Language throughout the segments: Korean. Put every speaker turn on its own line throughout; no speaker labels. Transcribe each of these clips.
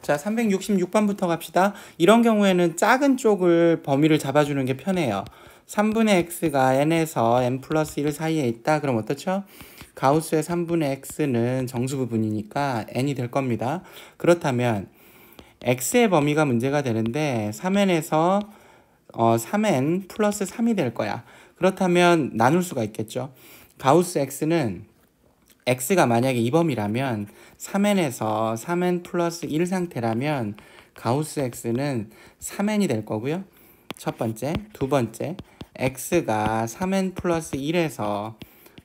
자, 366번부터 갑시다. 이런 경우에는 작은 쪽을 범위를 잡아주는 게 편해요. 3분의 x가 n에서 n 플러스 1 사이에 있다. 그럼 어떻죠? 가우스의 3분의 x는 정수 부분이니까 n이 될 겁니다. 그렇다면 x의 범위가 문제가 되는데 3n에서 3n 플러스 3이 될 거야. 그렇다면 나눌 수가 있겠죠. 가우스 x는 x가 만약에 이 범위라면 3n에서 3n 플러스 1 상태라면 가우스 x는 3n이 될 거고요. 첫 번째. 두 번째, x가 3n 플러스 1에서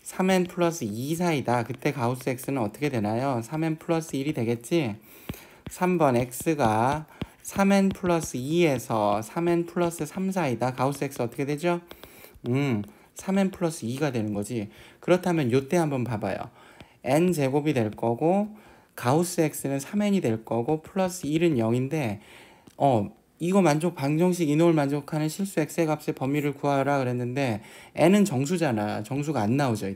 3n 플러스 2 사이다. 그때 가우스 x는 어떻게 되나요? 3n 플러스 1이 되겠지? 3번 x가 3n 플러스 2에서 3n 플러스 3 사이다. 가우스 x 어떻게 되죠? 3n 플러스 2가 되는 거지. 그렇다면 요때 한번 봐봐요. n 제곱이 될 거고 가우스 x는 3n이 될 거고 플러스 1은 0인데 이거 방정식 이놈을 만족하는 실수 x의 값의 범위를 구하라 그랬는데 n은 정수잖아. 정수가 안 나오죠.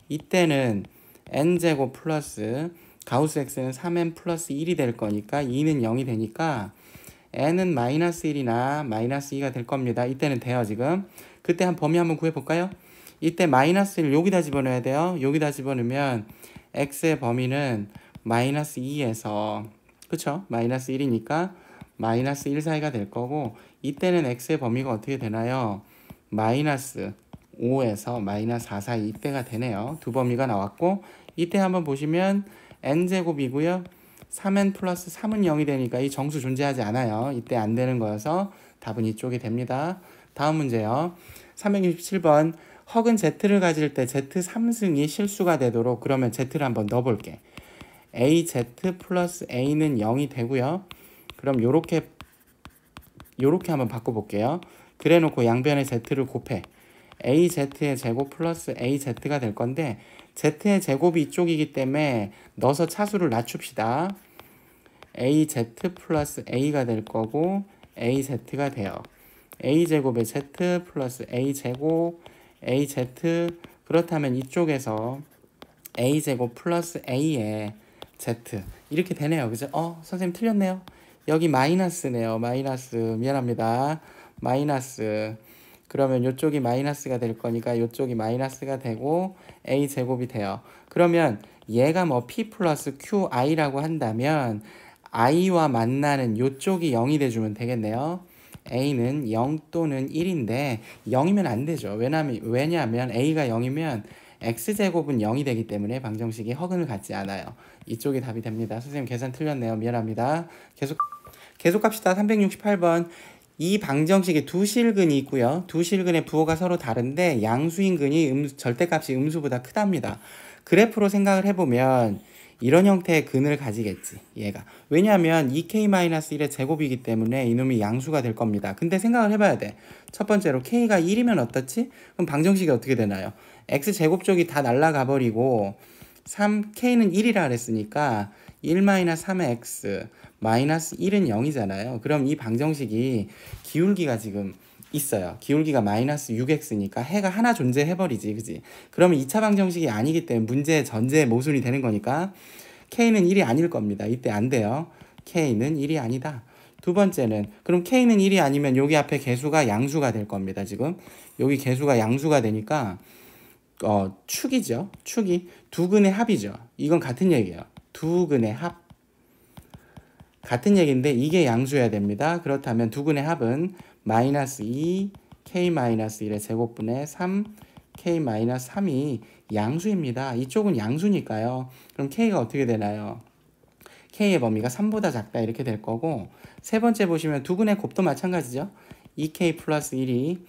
이때는 n제곱 플러스 가우스 x는 3n 플러스 1이 될 거니까 2는 0이 되니까 n은 마이너스 1이나 마이너스 2가 될 겁니다. 이때는 돼요. 지금 그때 한 범위 한번 구해볼까요? 이때 마이너스 1 여기다 집어넣어야 돼요. 여기다 집어넣으면 x의 범위는 마이너스 2에서 그쵸? 마이너스 1이니까 마이너스 1 사이가 될 거고 이때는 x의 범위가 어떻게 되나요? 마이너스 5에서 마이너스 4 사이 이때가 되네요. 두 범위가 나왔고 이때 한번 보시면 n제곱이고요. 3n 플러스 3은 0이 되니까 이 정수 존재하지 않아요. 이때 안 되는 거여서 답은 이쪽이 됩니다. 다음 문제요. 367번 헉은 z를 가질 때 z 3승이 실수가 되도록 그러면 z를 한번 넣어볼게. az 플러스 a는 0이 되고요. 그럼 요렇게 한번 바꿔볼게요. 그래 놓고 양변에 z를 곱해. az의 제곱 플러스 az가 될 건데 z의 제곱이 이쪽이기 때문에 넣어서 차수를 낮춥시다. az 플러스 a가 될 거고 az가 돼요. a제곱의 z 플러스 a제곱 az 그렇다면 이쪽에서 a제곱 플러스 a의 z 이렇게 되네요. 그죠? 선생님 틀렸네요. 여기 마이너스네요. 마이너스 미안합니다. 마이너스 그러면 이쪽이 마이너스가 될 거니까 이쪽이 마이너스가 되고 a제곱이 돼요. 그러면 얘가 뭐 p 플러스 qi라고 한다면 i와 만나는 이쪽이 0이 돼주면 되겠네요. a는 0 또는 1인데 0이면 안 되죠. 왜냐하면 a가 0이면 x제곱은 0이 되기 때문에 방정식이 허근을 갖지 않아요. 이쪽이 답이 됩니다. 선생님 계산 틀렸네요. 미안합니다. 계속 갑시다. 368번 이 방정식에 두 실근이 있고요. 두 실근의 부호가 서로 다른데 양수인 근이 절대값이 음수보다 크답니다. 그래프로 생각을 해보면 이런 형태의 근을 가지겠지. 얘가. 왜냐하면 2k-1의 제곱이기 때문에 이놈이 양수가 될 겁니다. 근데 생각을 해봐야 돼. 첫 번째로 k가 1이면 어떻지? 그럼 방정식이 어떻게 되나요? x제곱 쪽이 다 날아가 버리고 3k는 1이라 그랬으니까 1-3의 x 마이너스 1은 0이잖아요. 그럼 이 방정식이 기울기가 지금 있어요. 기울기가 마이너스 6x니까 해가 하나 존재해버리지. 그지? 그러면 2차 방정식이 아니기 때문에 문제의 전제의 모순이 되는 거니까 k는 1이 아닐 겁니다. 이때 안 돼요. k는 1이 아니다. 두 번째는 그럼 k는 1이 아니면 여기 앞에 개수가 양수가 될 겁니다. 지금 여기 개수가 양수가 되니까 축이죠. 축이 두 근의 합이죠. 이건 같은 얘기예요. 두 근의 합. 같은 얘기인데 이게 양수여야 됩니다. 그렇다면 두 근의 합은 마이너스 2 k-1의 제곱분의 3 k-3이 양수입니다. 이쪽은 양수니까요. 그럼 k가 어떻게 되나요? k의 범위가 3보다 작다 이렇게 될 거고 세 번째 보시면 두 근의 곱도 마찬가지죠. 2k 플러스 1이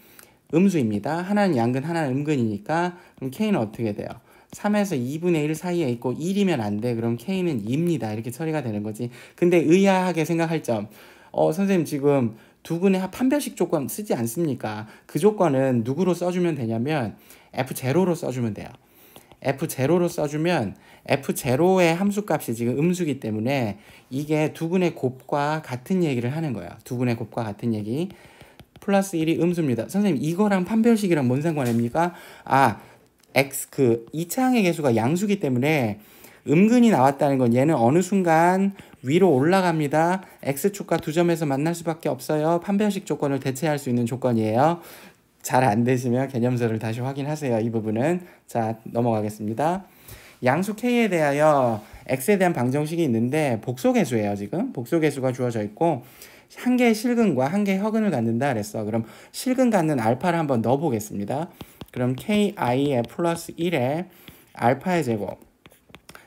음수입니다. 하나는 양근 하나는 음근이니까 그럼 k는 어떻게 돼요? 3에서 2분의 1 사이에 있고 1이면 안 돼. 그럼 k는 2입니다. 이렇게 처리가 되는 거지. 근데 의아하게 생각할 점. 선생님 지금 두 근의 합 판별식 조건 쓰지 않습니까? 그 조건은 누구로 써주면 되냐면 f0로 써주면 돼요. f0로 써주면 f0의 함수값이 지금 음수기 때문에 이게 두 근의 곱과 같은 얘기를 하는 거예요. 두 근의 곱과 같은 얘기. 플러스 1이 음수입니다. 선생님 이거랑 판별식이랑 뭔 상관입니까? 이차항의 개수가 양수기 때문에 음근이 나왔다는 건 얘는 어느 순간 위로 올라갑니다. x축과 두 점에서 만날 수밖에 없어요. 판별식 조건을 대체할 수 있는 조건이에요. 잘 안 되시면 개념서를 다시 확인하세요. 이 부분은. 자, 넘어가겠습니다. 양수 k에 대하여 x에 대한 방정식이 있는데 복소계수예요. 지금 복소계수가 주어져 있고 한 개의 실근과 한 개의 허근을 갖는다 그랬어. 그럼 실근 갖는 알파를 한번 넣어 보겠습니다. 그럼 ki에 플러스 1에 알파의 제곱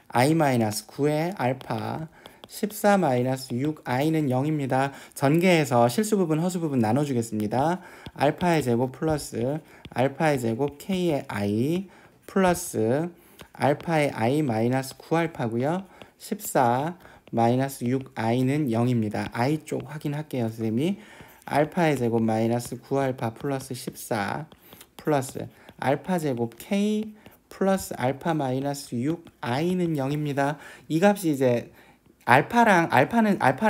i-9에 알파 14-6i는 0입니다. 전개해서 실수 부분 허수 부분 나눠주겠습니다. 알파의 제곱 플러스 알파의 제곱 k의 i 플러스 알파의 i-9알파고요. 14-6i는 0입니다. i 쪽 확인할게요. 선생님이 알파의 제곱 마이너스 9알파 플러스 14 플러스 알파 제곱 k 플러스 알파 마이너스 6i는 0입니다. 이 값이 이제 알파랑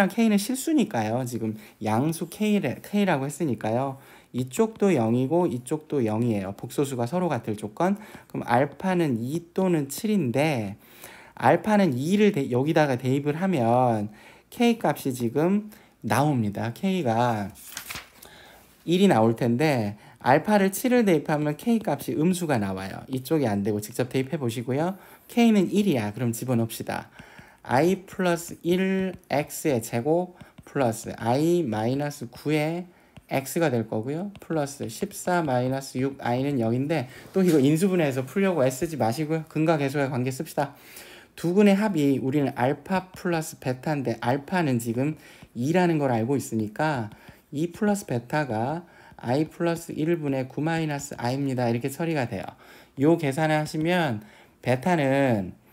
k는 실수니까요. 지금 양수 k라고 했으니까요. 이쪽도 0이고 이쪽도 0이에요. 복소수가 서로 같을 조건. 그럼 알파는 2 또는 7인데 알파는 2를 여기다가 대입을 하면 k 값이 지금 나옵니다. k가 1이 나올 텐데 알파를 7을 대입하면 k 값이 음수가 나와요. 이쪽이 안 되고 직접 대입해 보시고요. k는 1이야. 그럼 집어넣읍시다. i 플러스 1x의 제곱 플러스 i 마이너스 9의 x가 될 거고요. 플러스 14 마이너스 6i는 0인데 또 이거 인수분해해서 풀려고 애쓰지 마시고요. 근과 계수의 관계 씁시다. 두 근의 합이 우리는 알파 플러스 베타인데 알파는 지금 2라는 걸 알고 있으니까 2 플러스 베타가 i 플러스 1분의 9 마이너스 i입니다. 이렇게 처리가 돼요. 요 계산을 하시면 베타는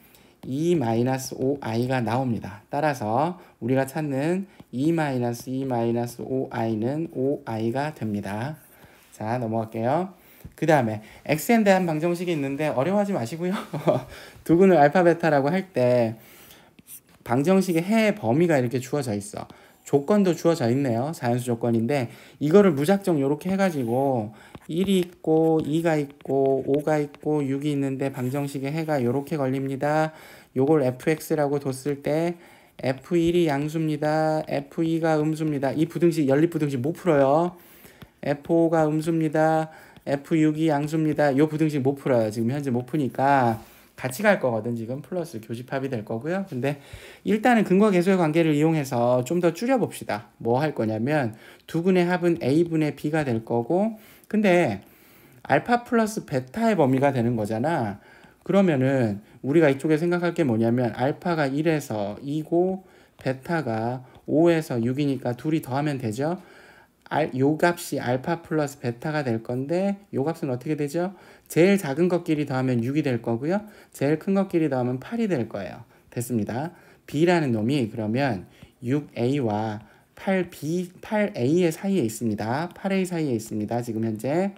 2 마이너스 5i가 나옵니다. 따라서 우리가 찾는 2 마이너스 2 마이너스 5i는 5i가 됩니다. 자, 넘어갈게요. 그 다음에 x에 대한 방정식이 있는데 어려워하지 마시고요. 두 근을 알파 베타라고 할 때 방정식의 해의 범위가 이렇게 주어져 있어. 조건도 주어져 있네요. 자연수 조건인데 이거를 무작정 이렇게 해가지고 1이 있고 2가 있고 5가 있고 6이 있는데 방정식의 해가 이렇게 걸립니다. 요걸 fx라고 뒀을 때 f1이 양수입니다. f2가 음수입니다. 이 부등식 연립부등식 못 풀어요. f5가 음수입니다. f6이 양수입니다. 요 부등식 못 풀어요. 지금 현재 못 푸니까 같이 갈 거거든. 지금 플러스 교집합이 될 거고요. 근데 일단은 근과 계수의 관계를 이용해서 좀 더 줄여봅시다. 뭐 할 거냐면 두 근의 합은 a분의 b가 될 거고 근데 알파 플러스 베타의 범위가 되는 거잖아. 그러면은 우리가 이쪽에 생각할 게 뭐냐면 알파가 1에서 2고 베타가 5에서 6이니까 둘이 더하면 되죠. 요 값이 알파 플러스 베타가 될 건데 요 값은 어떻게 되죠? 제일 작은 것끼리 더하면 6이 될 거고요. 제일 큰 것끼리 더하면 8이 될 거예요. 됐습니다. b라는 놈이 그러면 6a와 8a의 사이에 있습니다. 8a 사이에 있습니다. 지금 현재.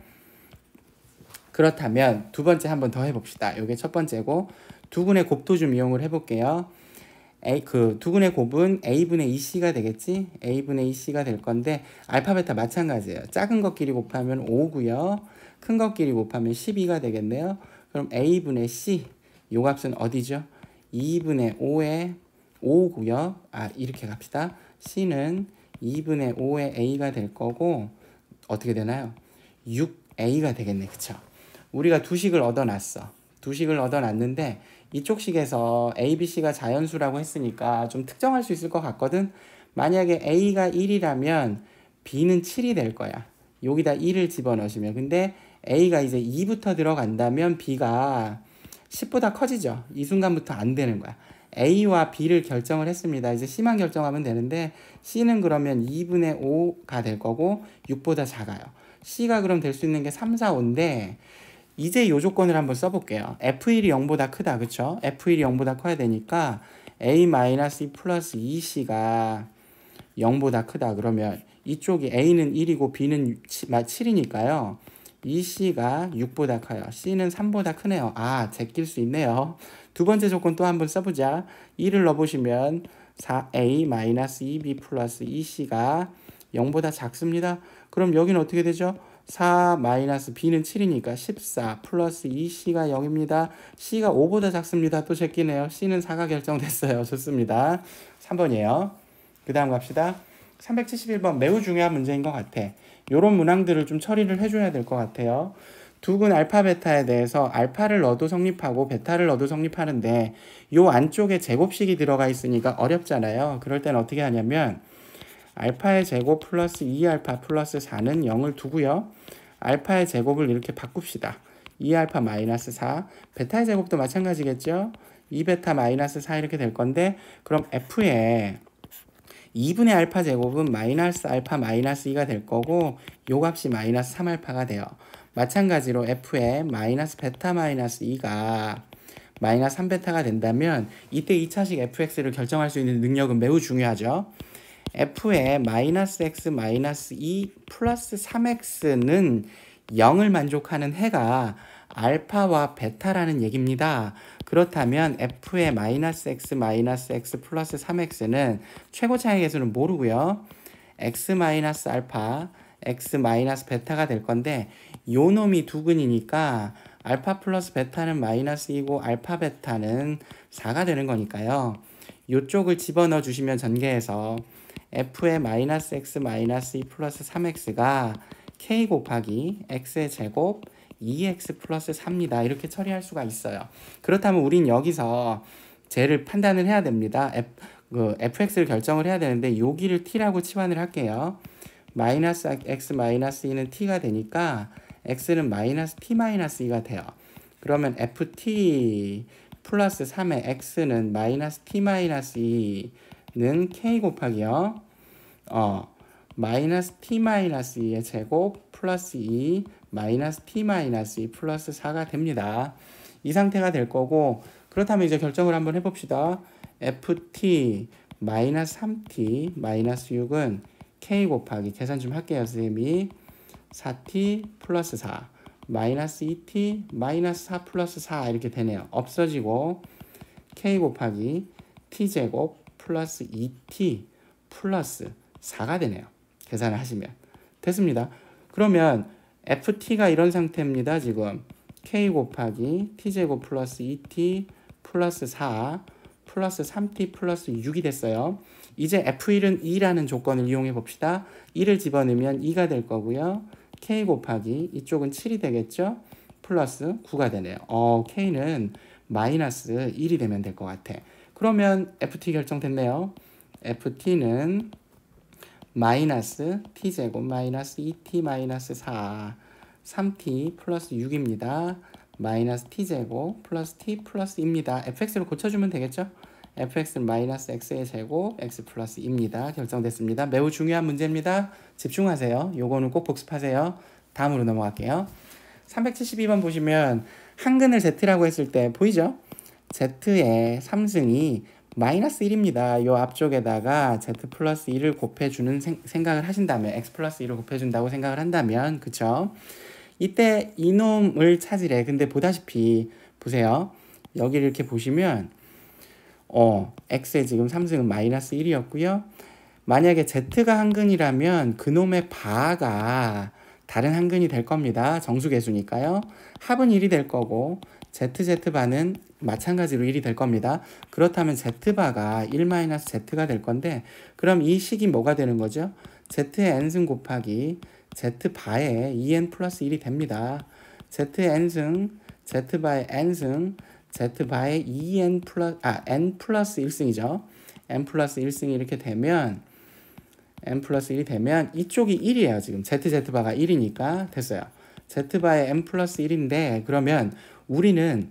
그렇다면 두 번째 한번 더 해봅시다. 요게 첫 번째고 두 근의 곱도 좀 이용을 해볼게요. 두 근의 곱은 a분의 2c가 되겠지? a분의 2c가 될 건데 알파 베타 마찬가지예요. 작은 것끼리 곱하면 5고요. 큰 것끼리 곱하면 12가 되겠네요. 그럼 a분의 c 요 값은 어디죠? 2분의 5의 5고요. 이렇게 갑시다. c는 2분의 5의 a가 될 거고 어떻게 되나요? 6a가 되겠네. 그쵸? 우리가 두식을 얻어놨어. 두식을 얻어놨는데 이쪽 식에서 a, b, c가 자연수라고 했으니까 좀 특정할 수 있을 것 같거든. 만약에 a가 1이라면 b는 7이 될 거야. 여기다 1을 집어넣으시면. 근데 a가 이제 2부터 들어간다면 b가 10보다 커지죠. 이 순간부터 안 되는 거야. a와 b를 결정을 했습니다. 이제 c만 결정하면 되는데 c는 그러면 2분의 5가 될 거고 6보다 작아요. c가 그럼 될 수 있는 게 3, 4, 5인데 이제 이 조건을 한번 써볼게요. f1이 0보다 크다. 그쵸? f1이 0보다 커야 되니까 a-2 플러스 2c가 0보다 크다. 그러면 이쪽이 a는 1이고 b는 7이니까요. 2c가 6보다 커요. c는 3보다 크네요. 제낄 수 있네요. 두 번째 조건 또 한번 써보자. 2를 넣어보시면 4a-2b 플러스 2c가 0보다 작습니다. 그럼 여기는 어떻게 되죠? 4 마이너스 b는 7이니까 14 플러스 2c가 0입니다. c가 5보다 작습니다. 또 제끼네요. c는 4가 결정됐어요. 좋습니다. 3번이에요. 그 다음 갑시다. 371번 매우 중요한 문제인 것 같아. 요런 문항들을 좀 처리를 해줘야 될 것 같아요. 두근 알파 베타에 대해서 알파를 넣어도 성립하고 베타를 넣어도 성립하는데 요 안쪽에 제곱식이 들어가 있으니까 어렵잖아요. 그럴 땐 어떻게 하냐면 알파의 제곱 플러스 2알파 플러스 4는 0을 두고요. 알파의 제곱을 이렇게 바꿉시다. 2알파 마이너스 4. 베타의 제곱도 마찬가지겠죠. 2베타 마이너스 4 이렇게 될 건데 그럼 F에 2분의 알파 제곱은 마이너스 알파 마이너스 2가 될 거고 요 값이 마이너스 3알파가 돼요. 마찬가지로 F에 마이너스 베타 마이너스 2가 마이너스 3베타가 된다면 이때 2차식 fx를 결정할 수 있는 능력은 매우 중요하죠. f의 마이너스 x 마이너스 2 플러스 3x는 0을 만족하는 해가 알파와 베타라는 얘기입니다. 그렇다면 f의 마이너스 x 플러스 3x는 최고 차이 계수는 모르고요. x 마이너스 알파, x 마이너스 베타가 될 건데 요 놈이 두근이니까 알파 플러스 베타는 마이너스 2고 알파 베타는 4가 되는 거니까요. 요쪽을 집어넣어 주시면 전개해서 f의 마이너스 x 마이너스 2 플러스 3x가 k 곱하기 x의 제곱 2x 플러스 3입니다. 이렇게 처리할 수가 있어요. 그렇다면 우린 여기서 쟤를 판단을 해야 됩니다. fx를 결정을 해야 되는데 여기를 t라고 치환을 할게요. 마이너스 x 마이너스 2는 t가 되니까 x는 마이너스 t 마이너스 2가 돼요. 그러면 ft 플러스 3의 x는 마이너스 t 마이너스 2는 k 곱하기요. 마이너스 t 마이너스 2의 제곱 플러스 2 마이너스 t 마이너스 2 플러스 4가 됩니다. 이 상태가 될 거고 그렇다면 이제 결정을 한번 해봅시다. ft 마이너스 3t 마이너스 6은 k 곱하기 계산 좀 할게요. 선생님이 4t 플러스 4 마이너스 2t 마이너스 4 플러스 4 이렇게 되네요. 없어지고 k 곱하기 t제곱 플러스 2t 플러스 4가 되네요. 계산을 하시면 됐습니다. 그러면 ft가 이런 상태입니다. 지금 k 곱하기 t제곱 플러스 2t 플러스 4 플러스 3t 플러스 6이 됐어요. 이제 f1은 2라는 조건을 이용해 봅시다. 2를 집어넣으면 2가 될 거고요. k 곱하기 이쪽은 7이 되겠죠. 플러스 9가 되네요. k는 마이너스 1이 되면 될 것 같아. 그러면 ft 결정됐네요. ft는 마이너스 t제곱 마이너스 2t 마이너스 4 3t 플러스 6입니다. 마이너스 t제곱 플러스 t 플러스 2입니다. fx를 고쳐주면 되겠죠? fx는 마이너스 x의 제곱 x 플러스 2입니다. 결정됐습니다. 매우 중요한 문제입니다. 집중하세요. 요거는 꼭 복습하세요. 다음으로 넘어갈게요. 372번 보시면 한근을 z라고 했을 때 보이죠? z의 3승이 마이너스 1입니다. 요 앞쪽에다가 z 플러스 1을 곱해주는 생각을 하신다면 x 플러스 1을 곱해준다고 생각을 한다면 그쵸? 이때 이놈을 찾으래. 근데 보다시피 보세요. 여기를 이렇게 보시면 x의 지금 3승은 마이너스 1이었고요. 만약에 z가 한근이라면 그놈의 바가 다른 한근이 될 겁니다. 정수계수니까요. 합은 1이 될 거고 z바는 마찬가지로 1이 될 겁니다. 그렇다면 z바가 1-z가 될 건데 그럼 이 식이 뭐가 되는 거죠? z의 n승 곱하기 z바의 2n 플러스 1이 됩니다. z의 n승, z바의 n승, z바의 2n 플러스 n 플러스 1승이죠. n 플러스 1승이 이렇게 되면 n 플러스 1이 되면 이쪽이 1이에요. 지금 z바가 1이니까 됐어요. z바의 n 플러스 1인데 그러면 우리는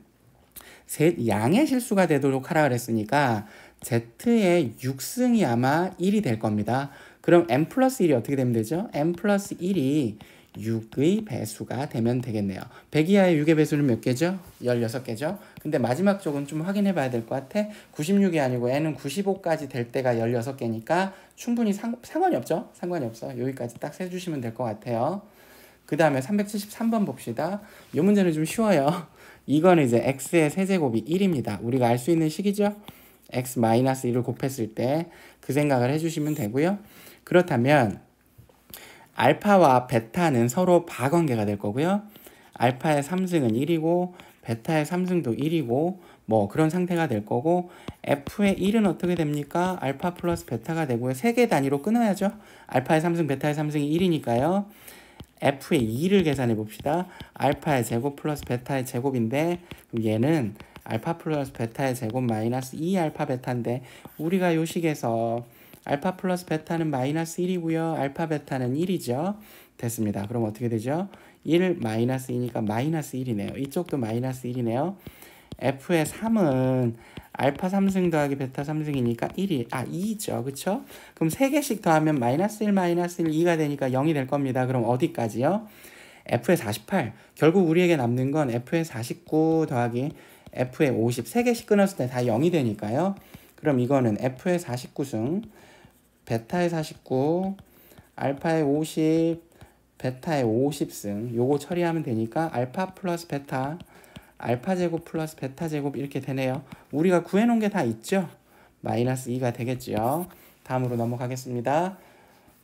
양의 실수가 되도록 하라 그랬으니까 z의 6승이 아마 1이 될 겁니다. 그럼 n 플러스 1이 어떻게 되면 되죠? n 플러스 1이 6의 배수가 되면 되겠네요. 100 이하의 6의 배수는 몇 개죠? 16개죠. 근데 마지막 쪽은 좀 확인해 봐야 될 것 같아. 96이 아니고 n은 95까지 될 때가 16개니까 충분히 상관이 없죠? 상관이 없어. 여기까지 딱 세주시면 될 것 같아요. 그 다음에 373번 봅시다. 이 문제는 좀 쉬워요. 이거는 이제 x의 세제곱이 1입니다. 우리가 알 수 있는 식이죠? x-1을 곱했을 때 그 생각을 해주시면 되고요. 그렇다면 알파와 베타는 서로 바관계가 될 거고요. 알파의 3승은 1이고 베타의 3승도 1이고 뭐 그런 상태가 될 거고, f의 1은 어떻게 됩니까? 알파 플러스 베타가 되고요. 세 개 단위로 끊어야죠. 알파의 3승 베타의 3승이 1이니까요. f의 2를 계산해 봅시다. 알파의 제곱 플러스 베타의 제곱인데, 그럼 얘는 알파 플러스 베타의 제곱 마이너스 2알파 베타인데, 우리가 요 식에서 알파 플러스 베타는 마이너스 1이고요. 알파 베타는 1이죠. 됐습니다. 그럼 어떻게 되죠? 1 마이너스 2니까 마이너스 1이네요. 이쪽도 마이너스 1이네요. f의 3은 알파 3승 더하기 베타 3승이니까 2죠. 그쵸? 그럼 3개씩 더하면 마이너스 1, 마이너스 1, 2가 되니까 0이 될 겁니다. 그럼 어디까지요? f의 48. 결국 우리에게 남는 건 f의 49 더하기 f의 50. 3개씩 끊었을 때 다 0이 되니까요. 그럼 이거는 f의 49승, 베타의 49, 알파의 50, 베타의 50승. 요거 처리하면 되니까 알파 플러스 베타, 알파 제곱 플러스 베타 제곱 이렇게 되네요. 우리가 구해놓은 게 다 있죠? 마이너스 2가 되겠죠. 다음으로 넘어가겠습니다.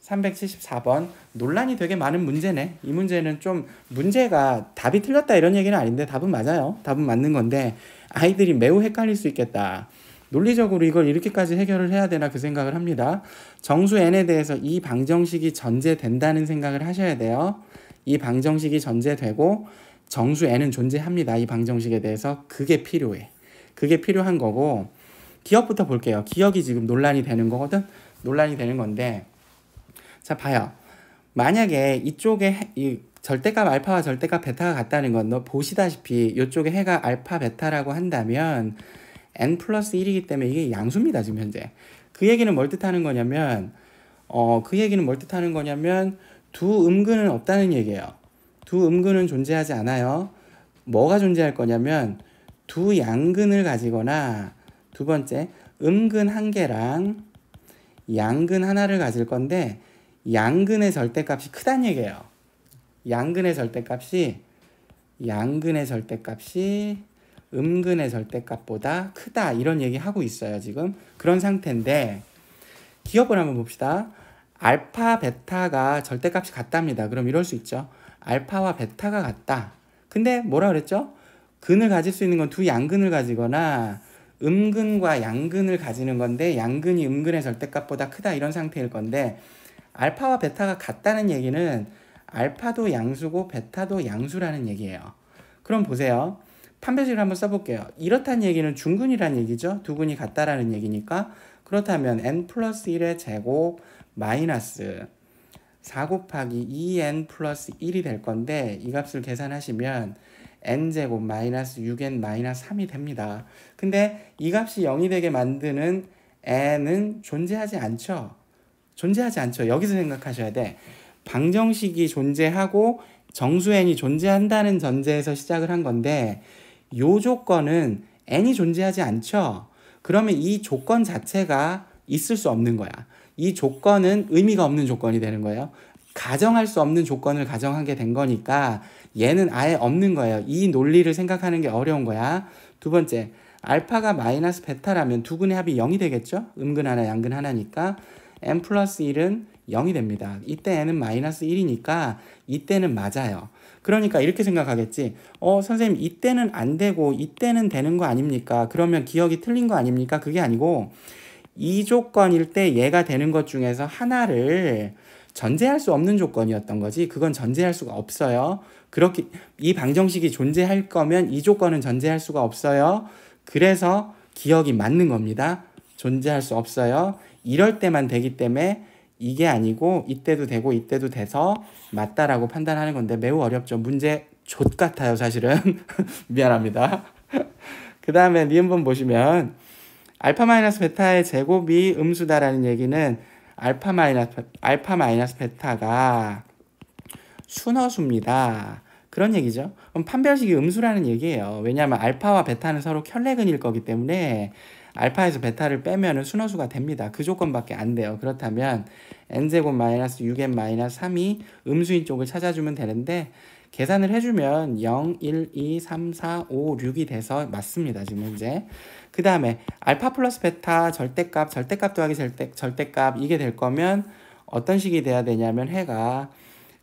374번. 논란이 되게 많은 문제네. 이 문제는 좀 문제가 답이 틀렸다 이런 얘기는 아닌데 답은 맞아요. 답은 맞는 건데 아이들이 매우 헷갈릴 수 있겠다. 논리적으로 이걸 이렇게까지 해결을 해야 되나 그 생각을 합니다. 정수 n에 대해서 이 방정식이 전제된다는 생각을 하셔야 돼요. 이 방정식이 전제되고 정수 n은 존재합니다. 이 방정식에 대해서. 그게 필요해. 그게 필요한 거고, 기억부터 볼게요. 기억이 지금 논란이 되는 거거든. 논란이 되는 건데, 자 봐요. 만약에 이쪽에 이 절대값 알파와 절대값 베타가 같다는 건 너 보시다시피 이쪽에 해가 알파 베타라고 한다면 n 플러스 1이기 때문에 이게 양수입니다. 지금 현재. 그 얘기는 뭘 뜻하는 거냐면 두 음근은 없다는 얘기예요. 두 음근은 존재하지 않아요. 뭐가 존재할 거냐면 두 양근을 가지거나, 두 번째 음근 한 개랑 양근 하나를 가질 건데 양근의 절대값이 크다는 얘기예요. 양근의 절대값이 음근의 절대값보다 크다 이런 얘기 하고 있어요. 지금 그런 상태인데 기억을 한번 봅시다. 알파 베타가 절대값이 같답니다. 그럼 이럴 수 있죠. 알파와 베타가 같다. 근데 뭐라 그랬죠? 근을 가질 수 있는 건 두 양근을 가지거나 음근과 양근을 가지는 건데 양근이 음근의 절대값보다 크다 이런 상태일 건데, 알파와 베타가 같다는 얘기는 알파도 양수고 베타도 양수라는 얘기예요. 그럼 보세요. 판별식을 한번 써볼게요. 이렇다는 얘기는 중근이라는 얘기죠. 두 근이 같다라는 얘기니까. 그렇다면 n 플러스 1의 제곱 마이너스 4 곱하기 2n 플러스 1이 될 건데, 이 값을 계산하시면 n제곱 마이너스 6n 마이너스 3이 됩니다. 근데 이 값이 0이 되게 만드는 n은 존재하지 않죠. 여기서 생각하셔야 돼. 방정식이 존재하고 정수 n이 존재한다는 전제에서 시작을 한 건데, 요 조건은 n이 존재하지 않죠. 그러면 이 조건 자체가 있을 수 없는 거야. 이 조건은 의미가 없는 조건이 되는 거예요. 가정할 수 없는 조건을 가정하게 된 거니까 얘는 아예 없는 거예요. 이 논리를 생각하는 게 어려운 거야. 두 번째, 알파가 마이너스 베타라면 두 근의 합이 0이 되겠죠? 음근 하나, 양근 하나니까 n 플러스 1은 0이 됩니다. 이때 n은 마이너스 1이니까 이때는 맞아요. 그러니까 이렇게 생각하겠지. 선생님 이때는 안 되고 이때는 되는 거 아닙니까? 그러면 기억이 틀린 거 아닙니까? 그게 아니고 이 조건일 때 얘가 되는 것 중에서 하나를 전제할 수 없는 조건이었던 거지. 그건 전제할 수가 없어요. 그렇게 이 방정식이 존재할 거면 이 조건은 전제할 수가 없어요. 그래서 기억이 맞는 겁니다. 존재할 수 없어요. 이럴 때만 되기 때문에 이게 아니고 이때도 되고 이때도 돼서 맞다라고 판단하는 건데 매우 어렵죠. 문제 좆 같아요 마실은. 미안합니다. 그 다음에 니은번 보시면 알파 마이너스 베타의 제곱이 음수다라는 얘기는 알파 마이너스 베타가 순허수입니다. 그런 얘기죠. 그럼 판별식이 음수라는 얘기예요. 왜냐하면 알파와 베타는 서로 켤레근일 거기 때문에 알파에서 베타를 빼면은 순허수가 됩니다. 그 조건밖에 안 돼요. 그렇다면 n제곱 마이너스 6n 마이너스 3이 음수인 쪽을 찾아주면 되는데, 계산을 해주면 0, 1, 2, 3, 4, 5, 6이 돼서 맞습니다. 지금 현재. 그 다음에 알파 플러스 베타 절대값 더하기 절대값 이게 될 거면 어떤 식이 돼야 되냐면 해가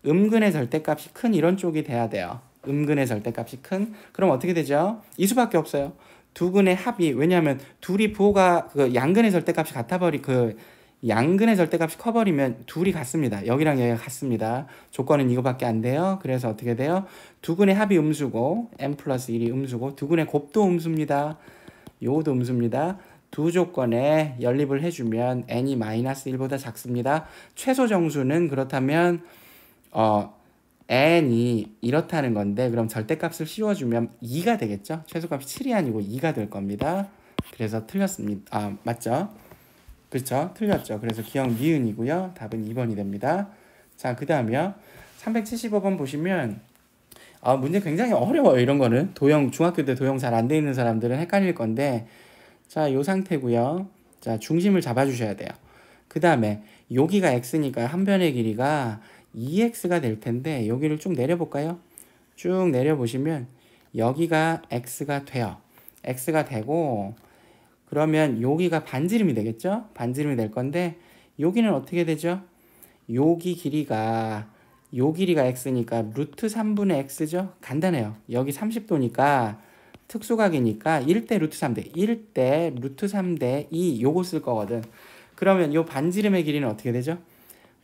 음근의 절대값이 큰 이런 쪽이 돼야 돼요. 음근의 절대값이 큰. 그럼 어떻게 되죠? 이 수밖에 없어요. 두근의 합이, 왜냐하면 둘이 부호가 그 양근의 절대값이 같아버리 그 양근의 절대값이 커버리면 둘이 같습니다. 여기랑 여기가 같습니다. 조건은 이거밖에 안 돼요. 그래서 어떻게 돼요? 두근의 합이 음수고 n 플러스 1이 음수고 두근의 곱도 음수입니다. 요것도 음수입니다. 두 조건에 연립을 해주면 n이 마이너스 1보다 작습니다. 최소 정수는 그렇다면 n이 이렇다는 건데, 그럼 절대값을 씌워주면 2가 되겠죠? 최소값이 7이 아니고 2가 될 겁니다. 그래서 틀렸습니다. 맞죠? 그렇죠? 틀렸죠? 그래서 기억 니은이고요. 답은 2번이 됩니다. 자, 그 다음이요. 375번 보시면 문제 굉장히 어려워요. 이런 거는 중학교 때 도형 잘 안 돼 있는 사람들은 헷갈릴 건데, 자, 요 상태고요. 자, 중심을 잡아 주셔야 돼요. 그 다음에 여기가 x니까 한 변의 길이가 2x가 될 텐데, 여기를 쭉 내려볼까요? 쭉 내려보시면 여기가 x가 돼요. x가 되고, 그러면 여기가 반지름이 되겠죠? 반지름이 될 건데, 여기는 어떻게 되죠? 여기 길이가 x니까 루트 3분의 x죠? 간단해요. 여기 30도니까 특수각이니까 1대 루트 3대 1대 루트 3대 2 요거 쓸 거거든. 그러면 요 반지름의 길이는 어떻게 되죠?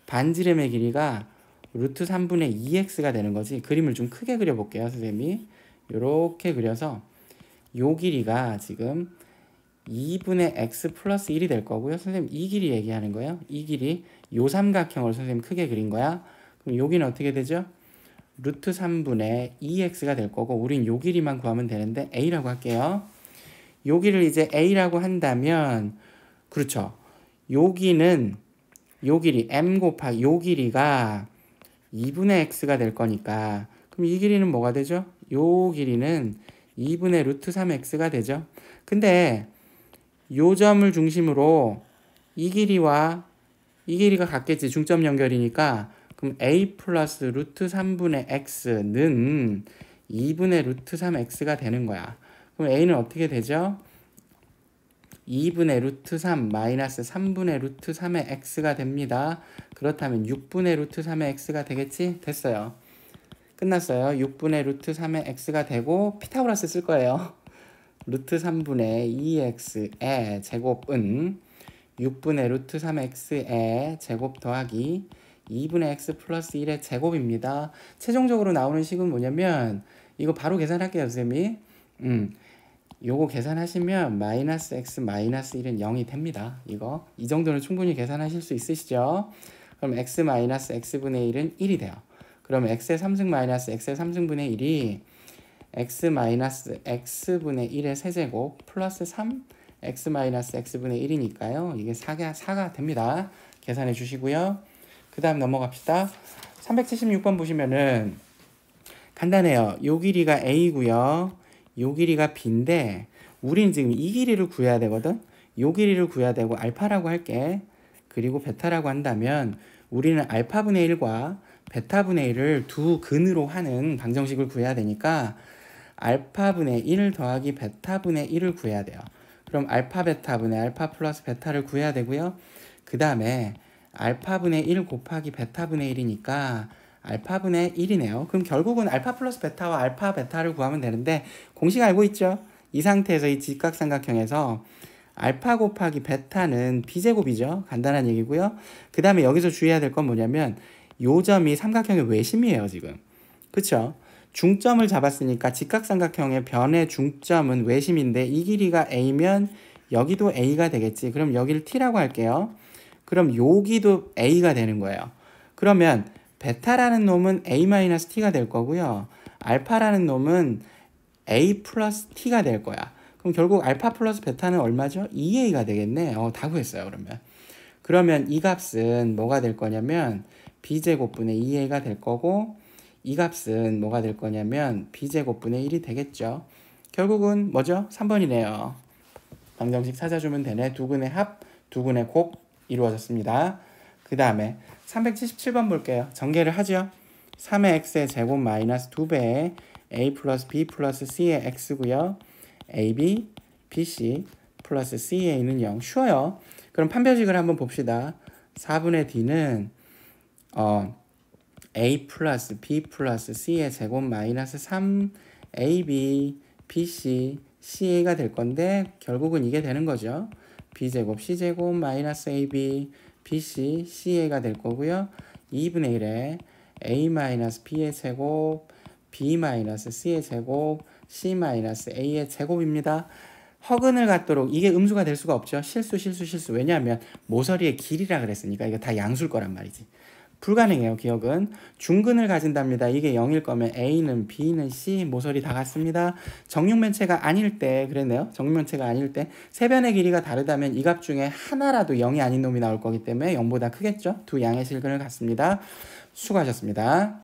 반지름의 길이가 루트 3분의 2x가 되는 거지. 그림을 좀 크게 그려볼게요. 선생님이 요렇게 그려서 요 길이가 지금 2분의 x 플러스 1이 될 거고요. 선생님 이 길이 얘기하는 거예요. 이 길이 요 삼각형을 선생님 크게 그린 거야. 그럼 여기는 어떻게 되죠? 루트 3분의 2x가 될 거고, 우린 요 길이만 구하면 되는데 a라고 할게요. 요 길을 이제 a라고 한다면, 그렇죠, 여기는 요 길이 m 곱하기 요 길이가 2분의 x가 될 거니까, 그럼 이 길이는 뭐가 되죠? 요 길이는 2분의 루트 3x가 되죠. 근데 요 점을 중심으로 이 길이와 이 길이가 같겠지. 중점 연결이니까. 그럼 a 플러스 루트 3분의 x는 2분의 루트 3x가 되는 거야. 그럼 a는 어떻게 되죠? 2분의 루트 3 마이너스 3분의 루트 3의 x가 됩니다. 그렇다면 6분의 루트 3의 x가 되겠지? 됐어요. 끝났어요. 6분의 루트 3의 x가 되고, 피타고라스 쓸 거예요. 루트 3분의 2x의 제곱은 6분의 루트 3x의 제곱 더하기 2분의 x 플러스 1의 제곱입니다. 최종적으로 나오는 식은 뭐냐면, 이거 바로 계산할게요, 선생님이. 요거 계산하시면 마이너스 x 마이너스 1은 0이 됩니다. 이거 이 정도는 충분히 계산하실 수 있으시죠? 그럼 x 마이너스 x분의 1은 1이 돼요. 그럼 x의 3승 마이너스 x의 3승분의 1이 x 마이너스 x분의 1의 세제곱 플러스 3 x 마이너스 x분의 1이니까요. 이게 4가 됩니다. 계산해 주시고요. 그 다음 넘어갑시다. 376번 보시면은 간단해요. 요 길이가 a고요. 요 길이가 b인데, 우린 지금 이 길이를 구해야 되거든. 요 길이를 구해야 되고 알파라고 할게. 그리고 베타라고 한다면 우리는 알파분의 1과 베타분의 1을 두 근으로 하는 방정식을 구해야 되니까 알파분의 1 더하기 베타분의 1을 구해야 돼요. 그럼 알파 베타분의 알파 플러스 베타를 구해야 되고요. 그 다음에 알파분의 1 곱하기 베타분의 1이니까 알파분의 1이네요. 그럼 결국은 알파 플러스 베타와 알파 베타를 구하면 되는데, 공식 알고 있죠? 이 상태에서 이 직각삼각형에서 알파 곱하기 베타는 b제곱이죠. 간단한 얘기고요. 그 다음에 여기서 주의해야 될 건 뭐냐면, 요 점이 삼각형의 외심이에요, 지금. 그쵸? 중점을 잡았으니까 직각삼각형의 변의 중점은 외심인데, 이 길이가 a면 여기도 a가 되겠지. 그럼 여기를 t라고 할게요. 그럼 여기도 a가 되는 거예요. 그러면 베타라는 놈은 a-t가 될 거고요. 알파라는 놈은 a 플러스 t가 될 거야. 그럼 결국 알파 플러스 베타는 얼마죠? 2a가 되겠네. 다 구했어요, 그러면. 그러면 이 값은 뭐가 될 거냐면 b제곱분의 2a가 될 거고, 이 값은 뭐가 될 거냐면 b제곱분의 1이 되겠죠. 결국은 뭐죠? 3번이네요. 방정식 찾아주면 되네. 두근의 합, 두근의 곱 이루어졌습니다. 그 다음에 377번 볼게요. 전개를 하죠. 3의 x의 제곱 마이너스 2배의 a 플러스 b 플러스 c의 x고요. ab, bc 플러스 ca는 0. 쉬워요. 그럼 판별식을 한번 봅시다. 4분의 d는 a 플러스 b 플러스 c의 제곱 마이너스 3 ab, bc, CA가 될 건데 결국은 이게 되는 거죠. B제곱 C제곱 마이너스 AB BC CA가 될 거고요. 2분의 1에 A 마이너스 B의 제곱 B 마이너스 C의 제곱 C 마이너스 A의 제곱입니다. 허근을 갖도록 이게 음수가 될 수가 없죠. 실수. 왜냐하면 모서리의 길이라 그랬으니까 이거 다 양수일 거란 말이지. 불가능해요. 기억은. 중근을 가진답니다. 이게 0일 거면 A는 B는 C 모서리 다 같습니다. 정육면체가 아닐 때 그랬네요. 정육면체가 아닐 때 세변의 길이가 다르다면 이 값 중에 하나라도 0이 아닌 놈이 나올 거기 때문에 0보다 크겠죠. 두 양의 실근을 갖습니다. 수고하셨습니다.